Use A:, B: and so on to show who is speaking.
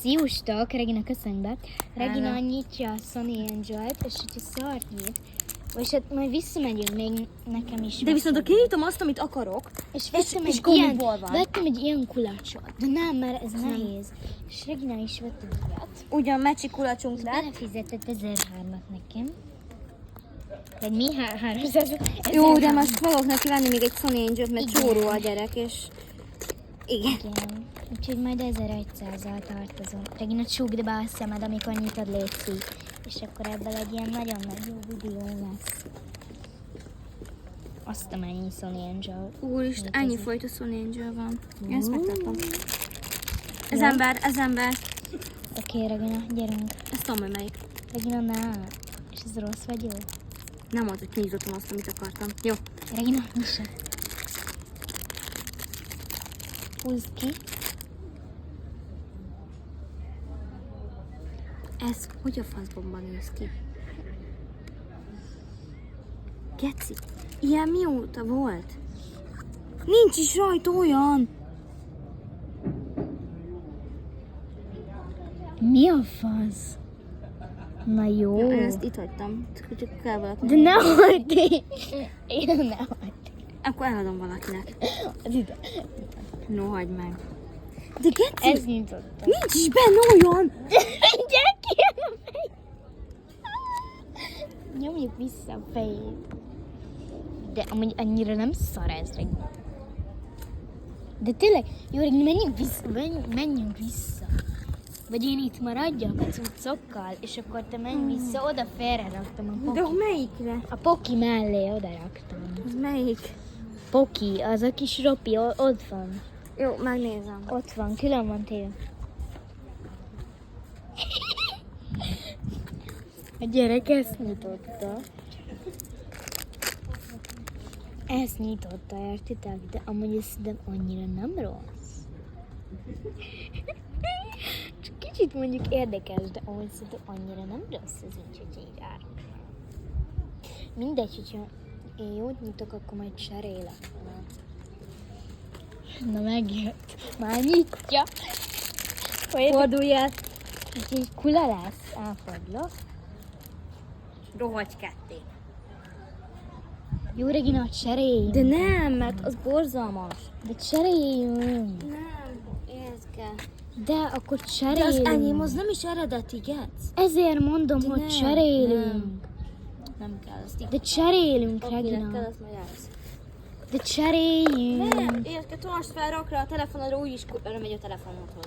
A: Sziasztok, Regina köszönj be. Regina nyitja a Sunny Angel-t, és hogyha szart nyit, és hát majd visszamegyünk még nekem is.
B: De viszont kinyitom azt, amit akarok,
A: és vettem egy ilyen kulacsot. De nem, mert ez nehéz. És Regina is vett egy ilyet.
B: ugyan mecsi kulacsunk lett.
A: Belefizetett 1003-at nekem. Vagy mi? 300.
B: Jó, de most fogok neki venni még egy Sunny Angel-t, mert csóró a gyerek, és... Igen.
A: Igen. Úgyhogy majd 1100-al tartozom. Regina, csukd be a szemed, amikor nyitod, létszik. És akkor ebből egy ilyen nagyon nagy jó videó lesz. Azt amennyi Sunny Angel.
B: Úristen, ennyi fajta Sunny Angel van. Ezt megtartom. Ez ember.
A: Oké, Regina, gyerünk.
B: Ezt tudom, hogy melyik.
A: Regina, ne. És ez rossz vagy jó?
B: Nem az, hogy kinyitottam azt, amit akartam. Jó.
A: Regina, nyissa. Húzd ki.
B: Ez hogy a faszbomban néz ki? Geci, ilyen mióta volt? Nincs is rajta olyan!
A: Mi a fasz? Na jó.
B: Ja, én ezt itt hagytam, csak kell valaki.
A: De ne hagyd én. Én ne hagyd.
B: Akkor eladom valakinek.
A: Az ide.
B: No, hagyd meg. De Geci,
A: Ez nyitottam.
B: nincs is benne olyan!
A: Gyere ki a fejét. Nyomjuk vissza a fejét. De amúgy annyira nem szar ez, Regina. De tényleg, jó, Regina, menjünk vissza. Vagy én itt maradjak a cuccokkal, és akkor te menj vissza, oda félre raktam a
B: De
A: poki.
B: melyikre?
A: A poki mellé oda raktam.
B: Az melyik?
A: Poki, az a kis ropi, ott van.
B: Jó, megnézem.
A: Ott van, külön van téve. A gyerek ezt nyitotta. Ezt nyitotta, értitek? De amúgy ez de annyira nem rossz. Csak kicsit mondjuk érdekes, de amúgy szerintem annyira nem rossz ez így, hogy így árul. Mindegy, hogyha én jót nyitok, akkor majd cserélek. Na megjött. Már nyitja.
B: Fordulj el.
A: Úgyhogy kula lesz. Elfordulok.
B: Rohagy ketté.
A: Jó, Regina, cseréljünk.
B: De nem, mert az borzalmas.
A: De cseréljünk.
B: Nem, érzke.
A: De akkor
B: De
A: cseréljünk.
B: az enyém, az nem is eredeti, Gec.
A: Ezért mondom,
B: De
A: hogy
B: nem,
A: cserélünk.
B: Nem kell, azt így.
A: De cserélünk,
B: Akinek kell,
A: Regina.
B: azt majd elsz.
A: De cseréljünk.
B: Nem, érke, tartsd fel, rakd rá a telefonodra, úgyis öröm megy a telefonodhoz.